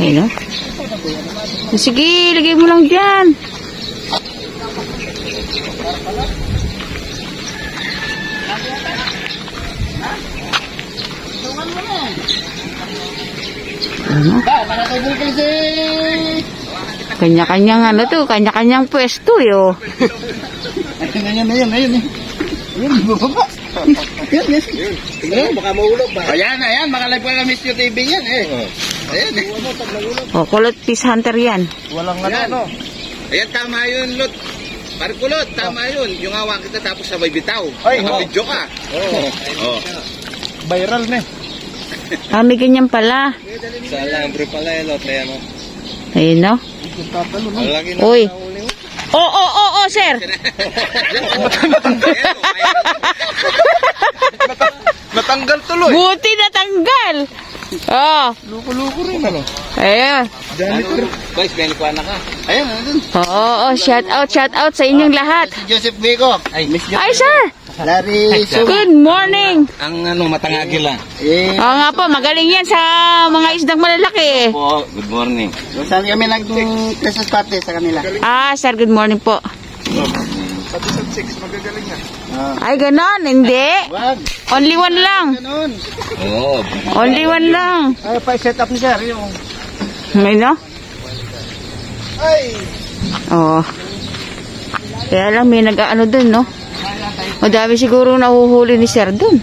Ayun, no? Sige, lagay mo lang dyan. Ano? Kanya-kanyang ano to, kanya-kanyang pwesto yo. Ayun, bubaba. Tingnan, baka maulog ba? Ayan, makalive pa kami sa TV yan eh. Ayan eh. Oh, kulot fish hunter yan. Walang ano. Ayan, tama yun, Lot. Kulot, tama yun. Yung hawak kita tapos sabay bitaw. Ay, video ka. Oo. Viral na. May ganyan pala. Sa alambre pala eh, Lot. Ayan o. Ayun, no? Uy. Oh, sir. Natanggal tuloy. Buti natanggal. Oh. Luko-luko rin ano. Ayan. Guys, may likuan na ka. Ayan, ano. Oo, shout out sa inyong lahat. Si Joseph Vico. Ay, Miss Joseph. Ay, sir. Larry Sum. Good morning. Ang matangagil lang. Oo nga po, magaling yan sa mga isdang malalaki. Po, good morning. Saan kami nag-Christmas party sa kanila? Sir, good morning po. Pati sa 6, magagaling yan. Ay, ganon, hindi. Wag. Only one lang. Ganun. Oo. Only one lang. Ay, pa-set up ni sir yung... May no? Ay! Oo. Kaya lang, may nag-ano dun, no? Madami siguro nahuhuli ni sir dun.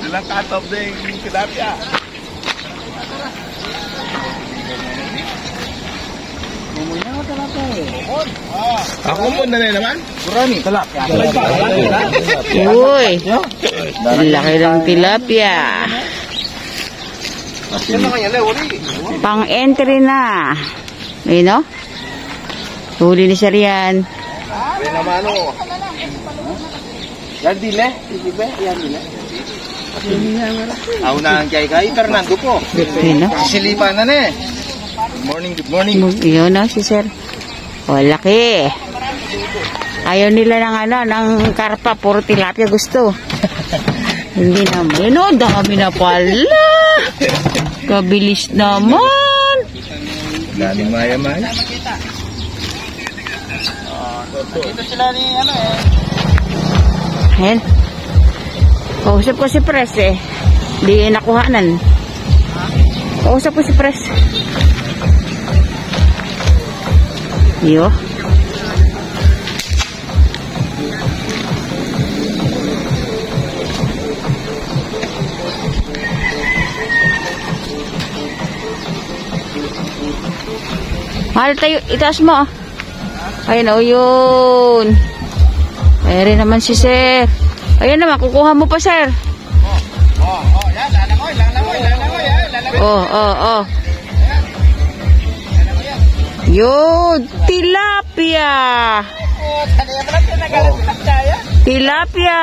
Ilang cut-off din yung tilapia. Ako muna na naman. Kurani. Tilapia. Uy. Laki ng tilapia. Yan na kanya, uli. Pang-entry na. Ayun, no? Huli ni sir yan. Yan naman o. Yan dile. Yan dile. Ako na ang kay Fernando po. Ayun, no? Silipan na na eh. Good morning. Yun, no, si sir. O, laki. Ayaw nila ng karpa. Puro tilapia gusto. Hindi naman. Yun, no, dami na pala. Kabilis naman. Daming maya-maya. Dito sila ni ano eh. Ayan. Kausap ko si Pres eh. Di nakuhanan. Kausap ko si Pres. Yo. Mahal tayo, itaas mo. Ayun o, yun. Ayun rin naman si sir. Ayun naman, kukuha mo pa sir. Yan, lalamoy. Oh. Yun, tilapia. Tilapia.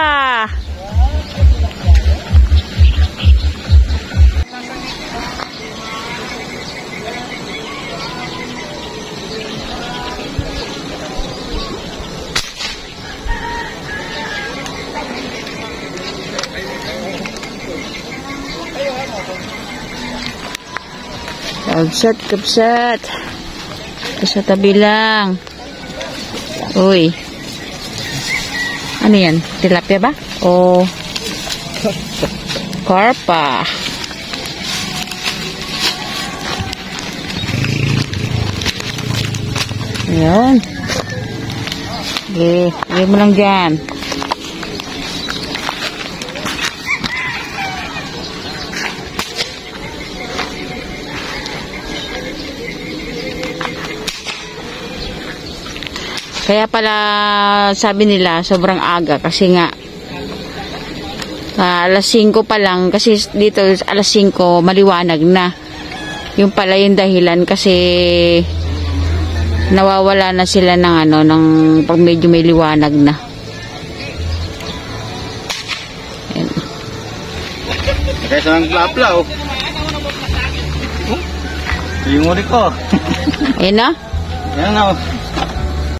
Kapsat. Sa tabi lang. Uy. Ano yan? Tilapia ba? O karpa. Ayan. Okay. Lagay mo lang dyan. Kaya pala sabi nila sobrang aga kasi nga Alas 5 pa lang kasi dito alas 5 maliwanag na. Yung pala yung dahilan kasi nawawala na sila ng ng pag medyo may liwanag na. Ayan. Kaysa ng plaplaw. Yung uli ko. Ayan na. Yan na.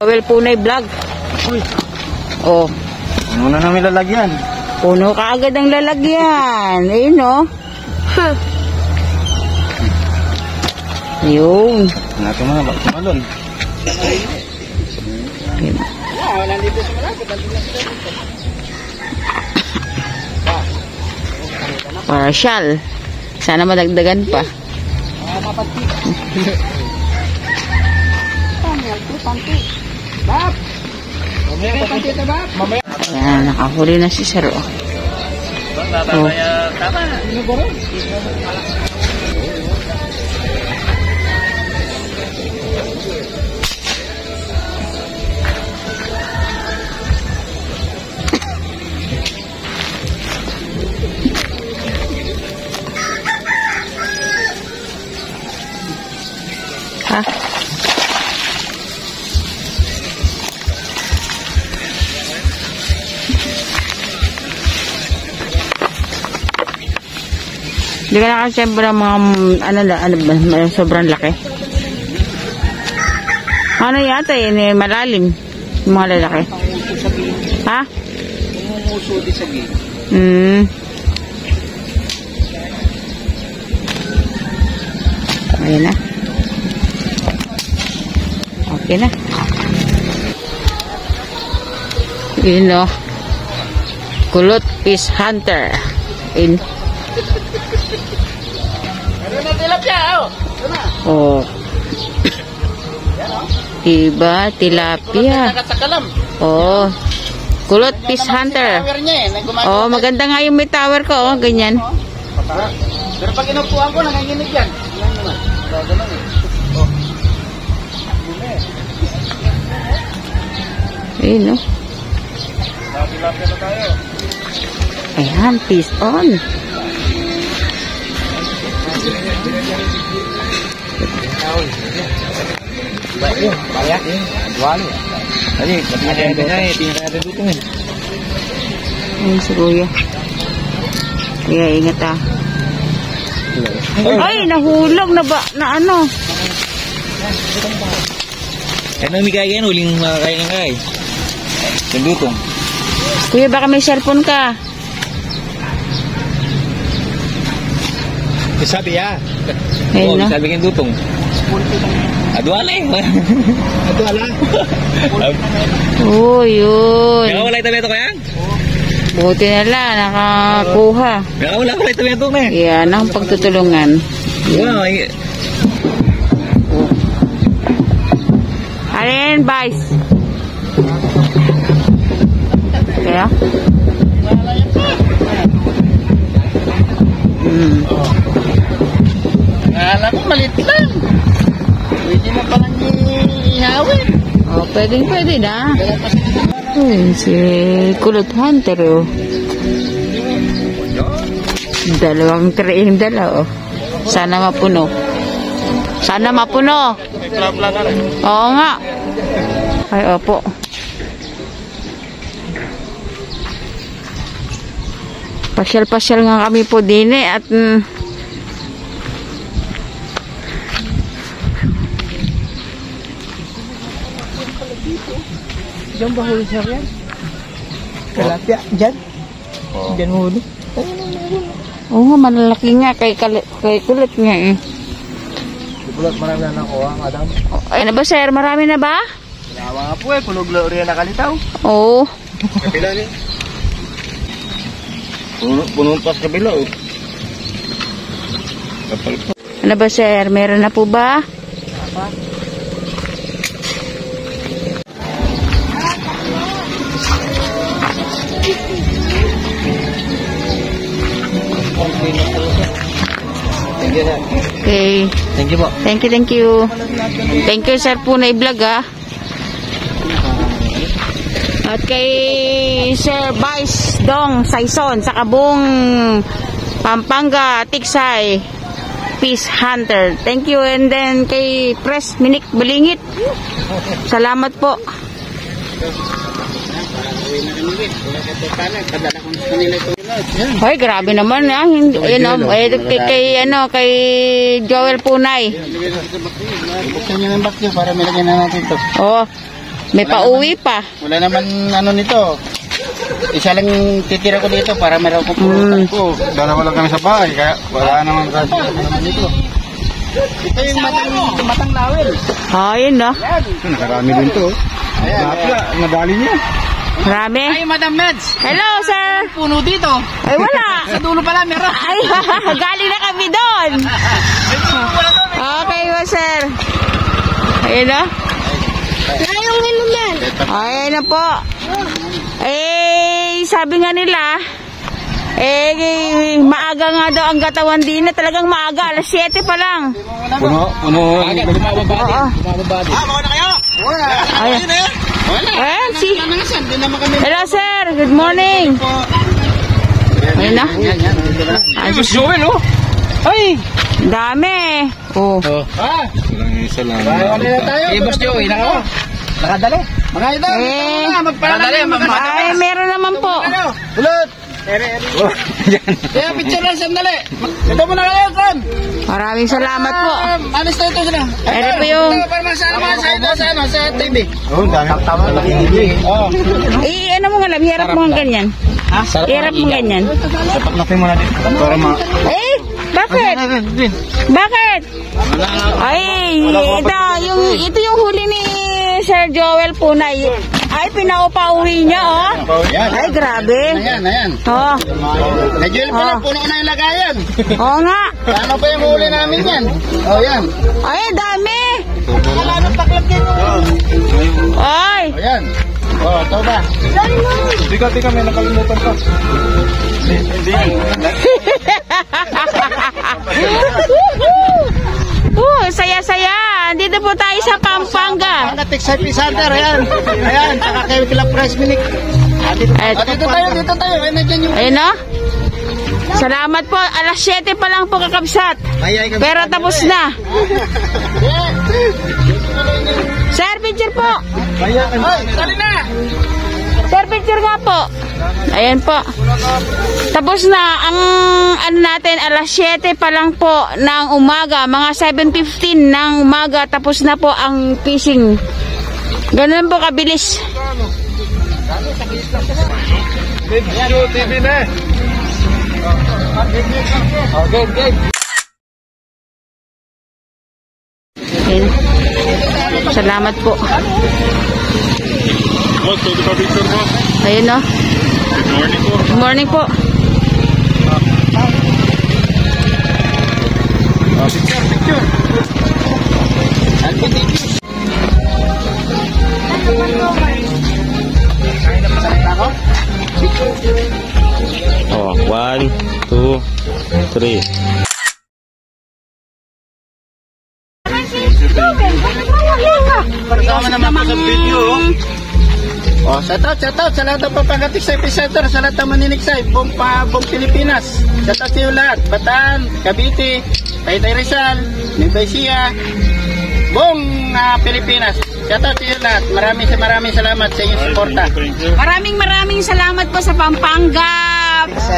Well, Punay Vlog. Oh. Ano na namin lalagyan? Puno ka agad ang lalagyan. Ayun, no? Ayun. Nato mga bakmalon. Ayun. Partial. Sana madagdagan pa. Ayan, nakahuli na si Sir. Oh. Ha? Hindi ka nakasiyempre mga sobrang laki. Ano yata yun malalim yung mga lalaki. Ha? Umuso di sa gate. Ayan na. Okay na. Yun o. Kulot Fish Hunter. In. Oh. Diba? Tilapia. Oh. Kulot Fish Hunter. Oh, maganda nga yung may tower ko. Oh, ganyan. Pero pag inupuan ko, nanganginig yan. Yan naman. Ganun eh. Ayun, no? Tilapia na tayo. Ayan, fish on. Bayak eh. Adwalo. Dali, patingin na eh. Tingin na dito eh. Ayun si Kuya. Kuya, ingat ah. Ay, nahulog na ba? Na ano? Ano may kaya yan? Uling kaya ng kaya. Sandutong. Kuya, baka may cellphone ka. Sabi ya. Ayun, no? Sabi kang dutong. Adwala eh. Adwala. Oh, yun. Nakawala ito ito kaya? Buti na lang, nakakuha. Nakawala ko ito ito na eh. Yan ang pagtutulungan. Wow. Alin, Vice? Kaya? Alam ko malit lang. Pwede na palang ihawin. Oh, pwede na. Si Kulot Hunter, oh. Dalawang tray yung dala, oh. Sana mapuno. Sana mapuno. Oo nga. Ay, opo. Pasyal-pasyal nga kami po din eh. At Diyan ba huli siya yan? Kalapya, dyan? Dyan huli? oo nga, malalaki nga. Kay Kulot nga eh. Bulat marami na nakuha, madam. Ay na ba, sir? Marami na ba? Nawa nga po eh, kulog rin nakalitaw. Oo. Kapila niya. Puno pa sa kabila oh. Kapal pa. Ano ba, sir? Meron na po ba? Okay. Thank you po. Thank you. Thank you, sir, Punay Vlog, ah. At kay Sir Vice Dong Saison sa Kabung Pampanga Tiksay Peace Hunter. Thank you. And then kay Press Minik Balingit, salamat po. Hoy, grabe naman ah. Hindi, kay Joel Punay. Buksan nyo ng box nyo para milagyan na natin ito. Oh, may pauwi pa. Wala naman ano nito. Isa lang titira ko dito para meron ko po. Dalawa lang kami sa bahay kaya wala naman kasi dito. Ito yung matang lawel. Ayun no. Ito nakarami din to. Ayan. Nadali niya. Marami. Ay, Madam Meds. Hello, sir. Puno dito. Ay, wala. Sa dulo pala meron. Ay, galing na kami doon. Okay, sir. Ayun na. Ayun na po. Eh, sabi nga nila, maaga nga daw ang katawan din na talagang maaga. Alas 7 pa lang. Puno. Oo. Baka na kayo? Wala. Ayun. Ayan, si. Hello, sir. Good morning. Ayun na. Ay, Mas Joel, oh. Ay! Dami. Oh. Isa lang. Eh, Boss Joey, nakadali. Mga ito, magpadali. Ay, meron naman po. Ulit! Kaya picture lang sandali. Ito mo na kayo, Kon. Maraming salamat po. Alis tayo ito sila. Ito po yung... Para masalaman sa TV. Oo, dami. Tama lang yung TV. Ano mo nga lang, hirap mo nga ganyan. Hirap mo ganyan. Sapak-nakin mo na din. Para ma... Bakit? Bakit? Ay, ito yung huli ni Sir Joel Punay. Ay, pinaupa-uwi niya, oh. Ay, grabe. Ayan. Oh. Kay Joel pala, puno na yung lagayan. Oo nga. Paano pa yung huli namin yan? Oh, yan. Ay, dami. Wala nang taklap yan. Ay. Oh, yan. Oh, ito ba? Tika, may nakalimutan pa. Saya-saya. Dito po tayo sa Pampanga. Pagkatik sa Pisander, ayan. Ayan, saka kayo kila Press Minik. Dito tayo. Ayun no? Salamat po. Alas 7 pa lang po kakabsat. Pero tapos na. Sir, picture po. Dali na! Sir, picture nga po. Ayan po. Tapos na ang ano natin, alas 7 pa lang po ng umaga. Mga 7:15 ng umaga. Tapos na po ang fishing. Ganun po kabilis. Video TV na. Okay. Ayan. Salamat po. Ayun no. Good morning po. Picture. Oh, 1, 2, 3. Kasama naman po sa video. Oh, shout out sa lahat ng papagatik sa epicenter, sa lahat ng maniniksay, buong Pilipinas. Shout out sa iyo lahat, Bataan, Cavite, Taytay Rizal, Nueva Ecija, buong Pilipinas. Shout out sa iyo lahat. Maraming salamat sa inyong suporta. Maraming salamat po sa Pampanga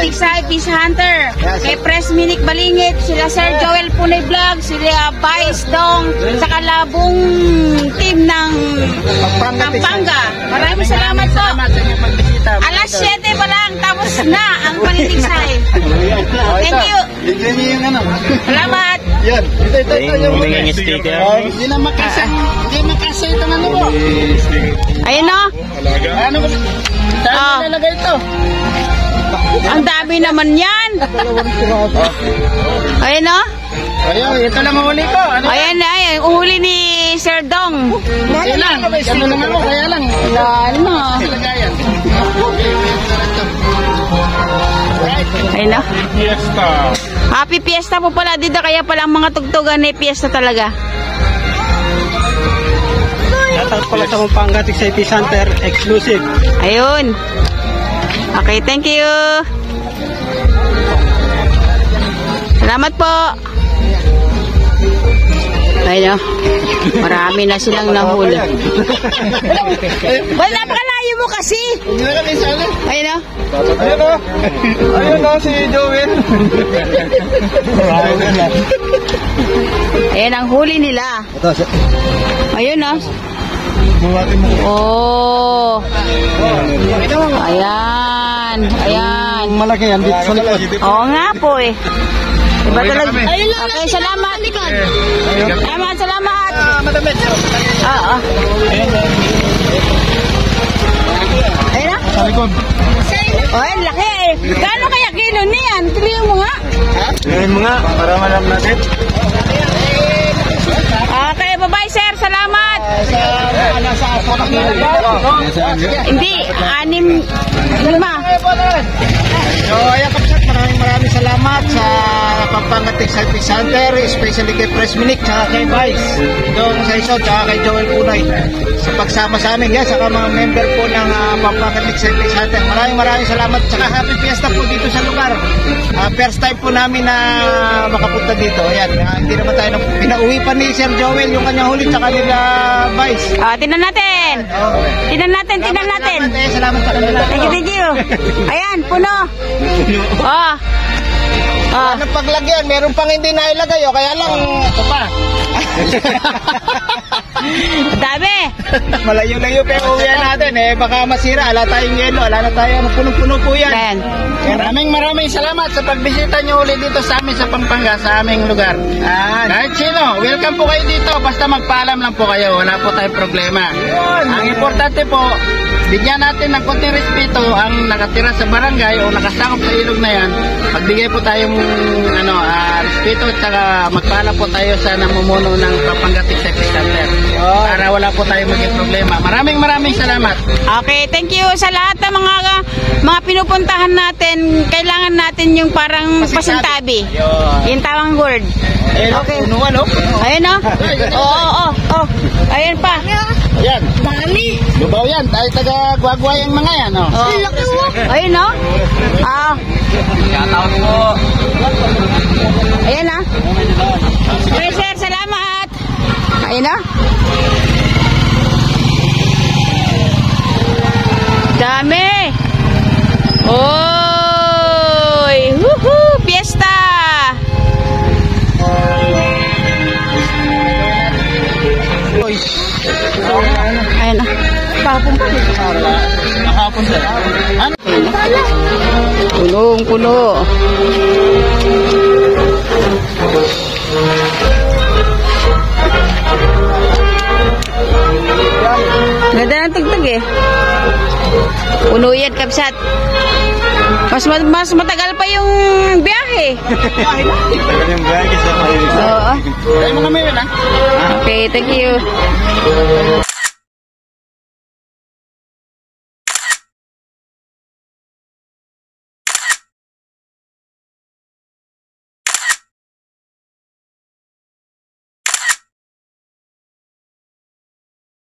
Tiksay Peace Hunter, kay Press Minik Balingit, sila Sir Joel Punay Vlog, sila Vice Dong, sa kalabong team ng Pampanga. Maraming salamat po. Alas 7 pa lang, tapos na ang panitiksay. Thank you. Salamat. Yan. Ito Yung sticker. Hindi na makasa ito ano mo. Ayun no. Ano ba? Saan nilagay ito? Ang dami naman yan. Ayun no. Ayun, ito lang ang huli ko. Ayan na, uhuli ni Sir Dong. Kasi lang. Ano lang ako, kaya lang. Ano? Lagayan. Ayun no. Happy Fiesta po pala dito, kaya pala ang mga tugtugan ni Fiesta talaga. Shoutout pala sa Pampanga Tiksay Peace Hunter exclusive. Ayun. Okay, thank you. Salamat po. Ayun, marami na silang nahuli. Well, napakalayo mo kasi. Ayun, Ayun o, si Joel. Ayan ang huli nila. Ayun o. Oh. Ayan. Ayan. Malaki yan dito sa likod. Oo nga po eh. Diba talaga? Okay, salamat. Salamat. Madamit. Oo. Ayun na. Sa likod. Oh, ang laki eh. Gaano kaya kilo niyan? Tuloy mo nga. Ngayon mo nga, para malam natin. Okay, bye-bye sir. Salamat. Hindi, 6, 5. So, ayan kapsat, maraming salamat sa Pampangatik Selfie Center, especially kay Press Minik, tsaka kay Vice, itong sa Isod, tsaka kay Joel Punay, sa pagsama sa amin, guys, saka mga member po ng Pampangatik Selfie Center. Maraming salamat, tsaka happy fiesta po dito sa lugar. First time po namin na makapunta dito. Ayan, hindi naman tayo pinauwi pa ni Sir Joel yung kanyang huli, tsaka nila Vice. Tingnan natin. Tingnan natin. Salamat sa kanila. Thank you. Ayan, puno. Oh. Ano paglagyan? Meron pang hindi nailagay, o kaya lang ito pa. Dami. Malayo-layo pa yung uwian natin eh. Baka masira. Ala tayong yelo. Ala na tayo. Punong-puno po yan. Ayan. Maraming salamat sa pagbisita nyo ulit dito sa amin sa Pampanga, sa aming lugar. Kahit sino, welcome po kayo dito. Basta magpaalam lang po kayo. Wala po tayong problema. Ang importante po, bigyan natin ng konting respeto ang nakatira sa barangay o nakasakop sa ilog na yan. Pagbigay po tayong respeto at saka magpaalam po tayo sa namumuno ng Papangatik Selfie Center. Para wala po tayong maging problema. Maraming salamat. Okay, thank you sa lahat ng mga pinupuntahan natin. Kailangan natin yung parang pasintabi. Yung tawang word. Okay. Ayun o. Oo. Ayun pa. Yan. Dami. Lubaw yan. Tayo taga-guagwa yung mga yan. Ayun o. Kataon po. Ayan o. Okay, sir. Salamat. Ayun o. Dami. Oy. Woohoo. Fiesta. Ayun na. Punong-puno. Ganda ng tugtog eh. Puno yan, kapsat. Mas matagal pa yung biyahe. Yung biyahe sa Oo. Ay, mga mayon Okay, thank you.